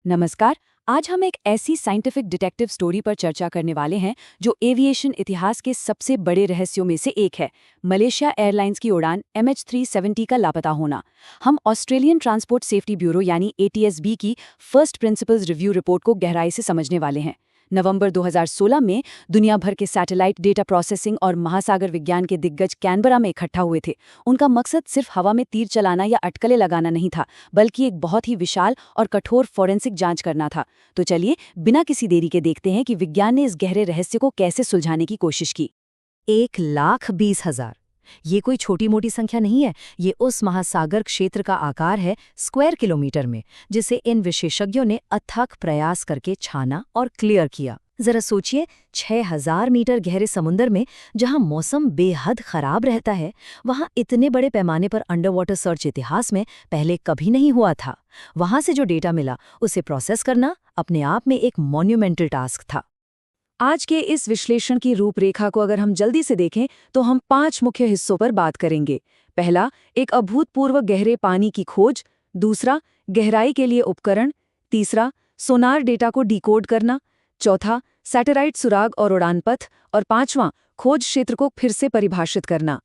नमस्कार। आज हम एक ऐसी साइंटिफिक डिटेक्टिव स्टोरी पर चर्चा करने वाले हैं जो एविएशन इतिहास के सबसे बड़े रहस्यों में से एक है। मलेशिया एयरलाइंस की उड़ान MH370 का लापता होना। हम ऑस्ट्रेलियन ट्रांसपोर्ट सेफ्टी ब्यूरो यानी ATSB की फर्स्ट प्रिंसिपल्स रिव्यू रिपोर्ट को गहराई से समझने वाले हैं। नवंबर 2016 में दुनिया भर के सैटेलाइट डेटा प्रोसेसिंग और महासागर विज्ञान के दिग्गज कैनबरा में इकट्ठा हुए थे। उनका मकसद सिर्फ हवा में तीर चलाना या अटकलें लगाना नहीं था, बल्कि एक बहुत ही विशाल और कठोर फॉरेंसिक जांच करना था। तो चलिए बिना किसी देरी के देखते हैं कि विज्ञान ने इस गहरे रहस्य को कैसे सुलझाने की कोशिश की। 1,20,000 ये कोई छोटी मोटी संख्या नहीं है। ये उस महासागर क्षेत्र का आकार है स्क्वायर किलोमीटर में, जिसे इन विशेषज्ञों ने अथक प्रयास करके छाना और क्लियर किया। जरा सोचिए, 6,000 मीटर गहरे समुद्र में जहां मौसम बेहद खराब रहता है, वहां इतने बड़े पैमाने पर अंडर वाटर सर्च इतिहास में पहले कभी नहीं हुआ था। वहां से जो डेटा मिला उसे प्रोसेस करना अपने आप में एक मॉन्यूमेंटल टास्क था। आज के इस विश्लेषण की रूपरेखा को अगर हम जल्दी से देखें तो हम 5 मुख्य हिस्सों पर बात करेंगे। पहला, एक अभूतपूर्व गहरे पानी की खोज। दूसरा, गहराई के लिए उपकरण। तीसरा, सोनार डेटा को डिकोड करना। चौथा, सैटेलाइट सुराग और उड़ान पथ। और पांचवां, खोज क्षेत्र को फिर से परिभाषित करना।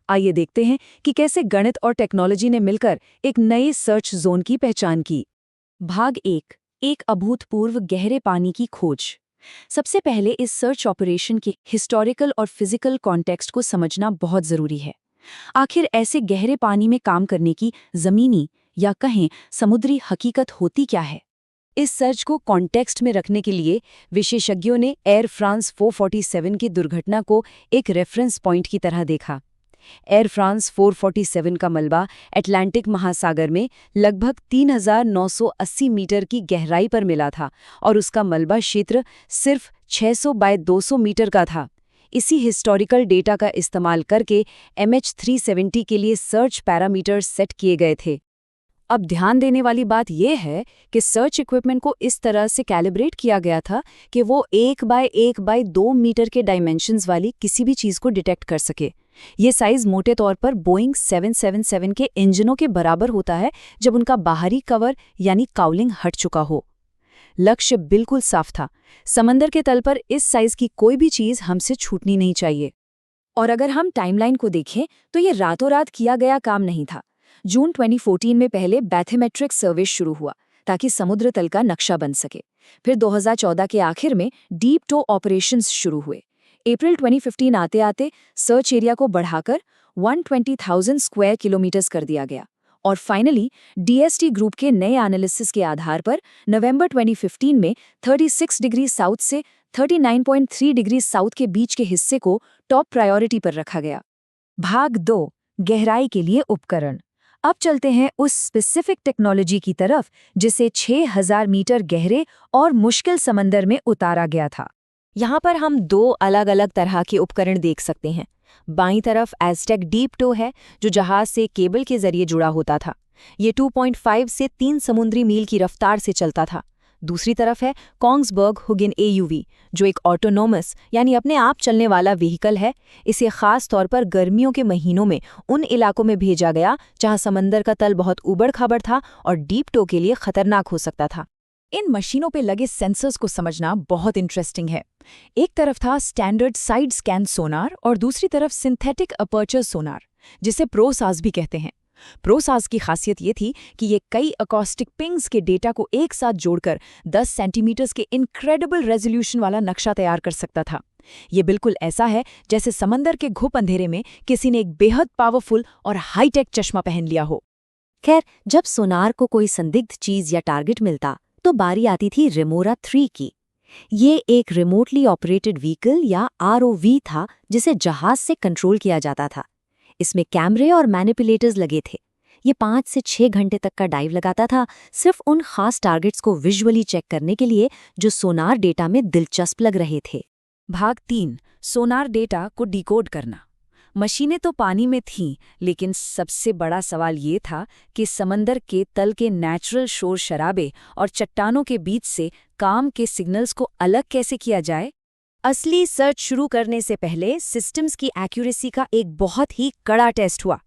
आइए देखते हैं कि कैसे गणित और टेक्नोलॉजी ने मिलकर एक नए सर्च जोन की पहचान की। भाग 1, एक अभूतपूर्व गहरे पानी की खोज। सबसे पहले इस सर्च ऑपरेशन के हिस्टोरिकल और फिजिकल कॉन्टेक्स्ट को समझना बहुत जरूरी है। आखिर ऐसे गहरे पानी में काम करने की जमीनी या कहें समुद्री हकीकत होती क्या है? इस सर्च को कॉन्टेक्स्ट में रखने के लिए विशेषज्ञों ने एयर फ्रांस 447 की दुर्घटना को एक रेफरेंस पॉइंट की तरह देखा। एयर फ्रांस 447 का मलबा अटलांटिक महासागर में लगभग 3,980 मीटर की गहराई पर मिला था और उसका मलबा क्षेत्र सिर्फ 600 बाय 200 मीटर का था। इसी हिस्टोरिकल डेटा का इस्तेमाल करके MH370 के लिए सर्च पैरामीटर्स सेट किए गए थे। अब ध्यान देने वाली बात यह है कि सर्च इक्विपमेंट को इस तरह से कैलिब्रेट किया गया था कि वो 1 बाय 1 बाय 2 मीटर के डायमेंशंस वाली किसी भी चीज़ को डिटेक्ट कर सके। ये साइज मोटे तौर पर बोइंग 777 के इंजनों के बराबर होता है जब उनका बाहरी कवर यानी काउलिंग हट चुका हो। लक्ष्य बिल्कुल साफ था। समंदर के तल पर इस साइज की कोई भी चीज़ हमसे छूटनी नहीं चाहिए। और अगर हम टाइमलाइन को देखें तो ये रातों रात किया गया काम नहीं था। जून 2014 में पहले बैथोमेट्रिक सर्वे शुरू हुआ ताकि समुद्र तल का नक्शा बन सके। फिर 2014 के आखिर में डीप टो ऑपरेशंस शुरू हुए। अप्रैल 2015 आते आते सर्च एरिया को बढ़ाकर 120,000 स्क्वायर किलोमीटर्स कर दिया गया और फाइनली DST ग्रुप के नए एनालिसिस के आधार पर नवंबर 2015 में 36 डिग्री साउथ से 39.3 डिग्री साउथ के बीच के हिस्से को टॉप प्रायोरिटी पर रखा गया। भाग 2, गहराई के लिए उपकरण। अब चलते हैं उस स्पेसिफिक टेक्नोलॉजी की तरफ जिसे 6,000 मीटर गहरे और मुश्किल समंदर में उतारा गया था। यहाँ पर हम 2 अलग अलग तरह के उपकरण देख सकते हैं। बाईं तरफ एज़टेक डीप टो है, जो जहाज से केबल के जरिए जुड़ा होता था। ये 2.5 से 3 समुद्री मील की रफ्तार से चलता था। दूसरी तरफ है कोंग्सबर्ग हुगिन AUV, जो एक ऑटोनोमस यानी अपने आप चलने वाला व्हीकल है। इसे खास तौर पर गर्मियों के महीनों में उन इलाकों में भेजा गया जहां समंदर का तल बहुत ऊबड़-खाबड़ था और डीप टो के लिए खतरनाक हो सकता था। इन मशीनों पे लगे सेंसर्स को समझना बहुत इंटरेस्टिंग है। एक तरफ था स्टैंडर्ड साइड स्कैन सोनार और दूसरी तरफ सिंथेटिक अपर्चर सोनार, जिसे प्रोसास भी कहते हैं। प्रोसास की खासियत ये थी कि ये कई अकॉस्टिक पिंग्स के डेटा को एक साथ जोड़कर 10 सेंटीमीटर्स के इनक्रेडिबल रेजोल्यूशन वाला नक्शा तैयार कर सकता था। ये बिल्कुल ऐसा है जैसे समंदर के घुप अंधेरे में किसी ने एक बेहद पावरफुल और हाईटेक चश्मा पहन लिया हो। खैर, जब सोनार को कोई संदिग्ध चीज या टारगेट मिलता तो बारी आती थी रेमोरा 3 की। ये एक रिमोटली ऑपरेटेड व्हीकल या ROV था जिसे जहाज से कंट्रोल किया जाता था। इसमें कैमरे और मैनिपुलेटर्स लगे थे। ये 5 से 6 घंटे तक का डाइव लगाता था, सिर्फ उन खास टारगेट्स को विजुअली चेक करने के लिए जो सोनार डेटा में दिलचस्प लग रहे थे। भाग 3, सोनार डेटा को डिकोड करना। मशीनें तो पानी में थीं, लेकिन सबसे बड़ा सवाल ये था कि समंदर के तल के नेचुरल शोर शराबे और चट्टानों के बीच से काम के सिग्नल्स को अलग कैसे किया जाए। असली सर्च शुरू करने से पहले सिस्टम्स की एक्यूरेसी का एक बहुत ही कड़ा टेस्ट हुआ।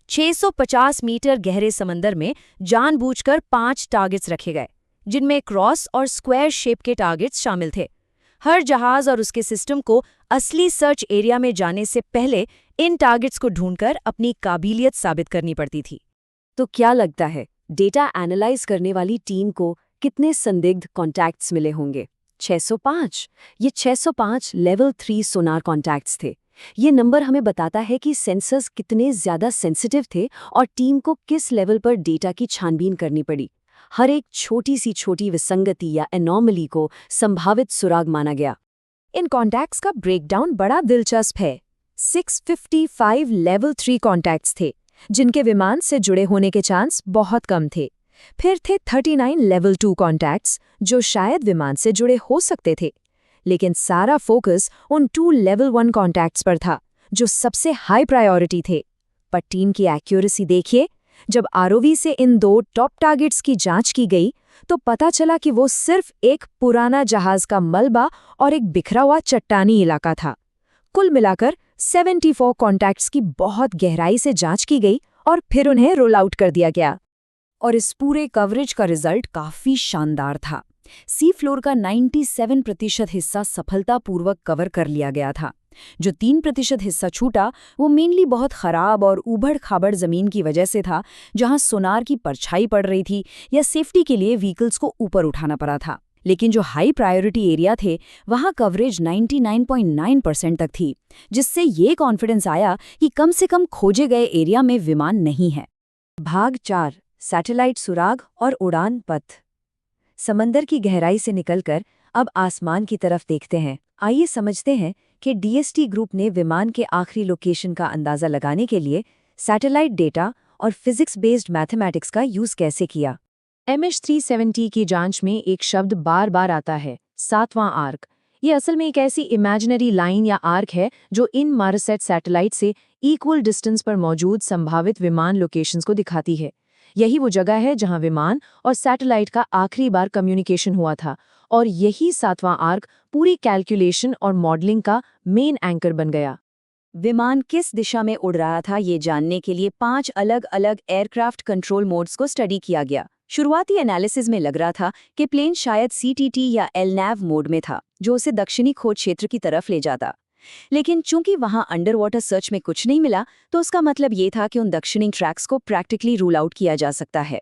650 मीटर गहरे समंदर में जानबूझकर 5 टारगेट्स रखे गए। जिनमें क्रॉस और स्क्वायर शेप के टारगेट्स शामिल थे। हर जहाज और उसके सिस्टम को असली सर्च एरिया में जाने से पहले इन टारगेट्स को ढूंढकर अपनी काबिलियत साबित करनी पड़ती थी। तो क्या लगता है, डेटा एनालाइज करने वाली टीम को कितने संदिग्ध कॉन्टैक्ट्स मिले होंगे? 605। ये 605 लेवल 3 सोनार कॉन्टैक्ट्स थे। ये नंबर हमें बताता है कि सेंसर्स कितने ज्यादा सेंसिटिव थे और टीम को किस लेवल पर डेटा की छानबीन करनी पड़ी। हर एक छोटी विसंगति या एनॉमली को संभावित सुराग माना गया। इन कॉन्टैक्ट्स का ब्रेकडाउन बड़ा दिलचस्प है। 655 लेवल 3 कॉन्टैक्ट्स थे, जिनके विमान से जुड़े होने के चांस बहुत कम थे। फिर थे 39 लेवल 2 कॉन्टैक्ट्स, जो शायद विमान से जुड़े हो सकते थे। लेकिन सारा फोकस उन 2 लेवल 1 कॉन्टैक्ट्स पर था, जो सबसे हाई प्रायोरिटी थे। पर टीम की एक्यूरेसी देखिए, जब आरओवी से इन 2 टॉप टारगेट्स की जांच की गई, तो पता चला कि वो सिर्फ एक पुराना जहाज का मलबा और एक बिखरा हुआ चट्टानी इलाका था। कुल मिलाकर 74 कॉन्टैक्ट्स की बहुत गहराई से जांच की गई और फिर उन्हें रोल आउट कर दिया गया। और इस पूरे कवरेज का रिजल्ट काफी शानदार था। सी फ्लोर का 97% हिस्सा सफलतापूर्वक कवर कर लिया गया था। जो 3% हिस्सा छूटा, वो मेनली बहुत खराब और उबड़-खाबड़ जमीन की वजह से था, जहां सोनार की परछाई पड़ रही थी या सेफ्टी के लिए व्हीकल्स को ऊपर उठाना पड़ा था। लेकिन जो हाई प्रायोरिटी एरिया थे, वहां कवरेज 99.9% तक थी, जिससे ये कॉन्फिडेंस आया कि कम से कम खोजे गए एरिया में विमान नहीं है। भाग 4, सैटेलाइट सुराग और उड़ान पथ। समंदर की गहराई से निकलकर अब आसमान की तरफ देखते हैं। आइए समझते हैं कि डीएसटी ग्रुप ने विमान के आखिरी लोकेशन का अंदाजा लगाने के लिए सैटेलाइट डेटा और फिजिक्स बेस्ड मैथमेटिक्स का यूज कैसे किया। MH370 की जांच में एक शब्द बार बार आता है, 7वां आर्क। ये असल में एक ऐसी इमेजिनरी लाइन या आर्क है जो इन मारसेट सैटेलाइट से इक्वल डिस्टेंस पर मौजूद संभावित विमान लोकेशंस को दिखाती है। यही वो जगह है जहां विमान और सैटेलाइट का आखिरी बार कम्युनिकेशन हुआ था, और यही 7वां आर्क पूरी कैलकुलेशन और मॉडलिंग का मेन एंकर बन गया। विमान किस दिशा में उड़ रहा था, ये जानने के लिए 5 अलग अलग एयरक्राफ्ट कंट्रोल मोड्स को स्टडी किया गया। शुरुआती एनालिसिस में लग रहा था कि प्लेन शायद CTT या LNAV मोड में था, जो उसे दक्षिणी खोज क्षेत्र की तरफ ले जाता। लेकिन चूंकि वहां अंडर वाटर सर्च में कुछ नहीं मिला, तो उसका मतलब ये था कि उन दक्षिणी ट्रैक्स को प्रैक्टिकली रूल आउट किया जा सकता है।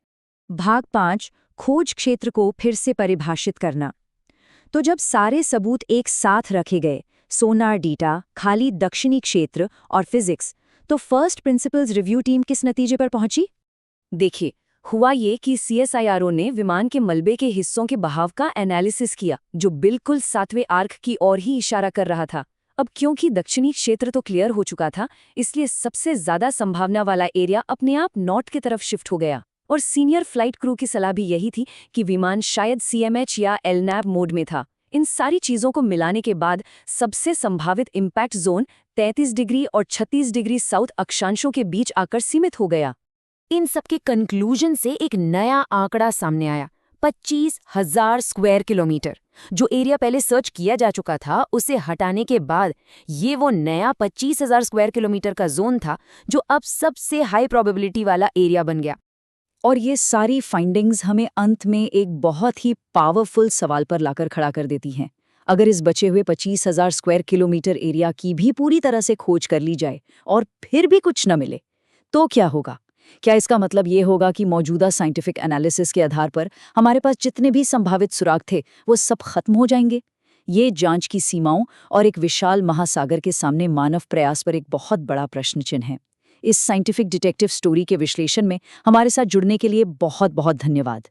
भाग 5, खोज क्षेत्र को फिर से परिभाषित करना। तो जब सारे सबूत एक साथ रखे गए, सोनार डेटा, खाली दक्षिणी क्षेत्र और फिजिक्स, तो फर्स्ट प्रिंसिपल्स रिव्यू टीम किस नतीजे पर पहुंची? देखिए, हुआ ये कि CSIRO ने विमान के मलबे के हिस्सों के बहाव का एनालिसिस किया, जो बिल्कुल 7वें आर्क की ओर ही इशारा कर रहा था। अब क्योंकि दक्षिणी क्षेत्र तो क्लियर हो चुका था, इसलिए सबसे ज्यादा संभावना वाला एरिया अपने आप नॉर्थ की तरफ शिफ्ट हो गया। और सीनियर फ्लाइट क्रू की सलाह भी यही थी कि विमान शायद CMH या LNAV मोड में था। इन सारी चीजों को मिलाने के बाद सबसे संभावित इम्पैक्ट जोन 33 डिग्री और 36 डिग्री साउथ अक्षांशों के बीच आकर सीमित हो गया। इन सबके कंक्लूजन से एक नया आंकड़ा सामने आया, 25,000 स्क्वायर किलोमीटर। जो एरिया पहले सर्च किया जा चुका था, उसे हटाने के बाद ये वो नया 25,000 स्क्वायर किलोमीटर का जोन था, जो अब सबसे हाई प्रोबेबिलिटी वाला एरिया बन गया। और ये सारी फाइंडिंग्स हमें अंत में एक बहुत ही पावरफुल सवाल पर लाकर खड़ा कर देती हैं। अगर इस बचे हुए 25,000 स्क्वायर किलोमीटर एरिया की भी पूरी तरह से खोज कर ली जाए और फिर भी कुछ न मिले, तो क्या होगा? क्या इसका मतलब ये होगा कि मौजूदा साइंटिफिक एनालिसिस के आधार पर हमारे पास जितने भी संभावित सुराग थे, वो सब खत्म हो जाएंगे? ये जांच की सीमाओं और एक विशाल महासागर के सामने मानव प्रयास पर एक बहुत बड़ा प्रश्न चिन्ह है। इस साइंटिफिक डिटेक्टिव स्टोरी के विश्लेषण में हमारे साथ जुड़ने के लिए बहुत बहुत धन्यवाद।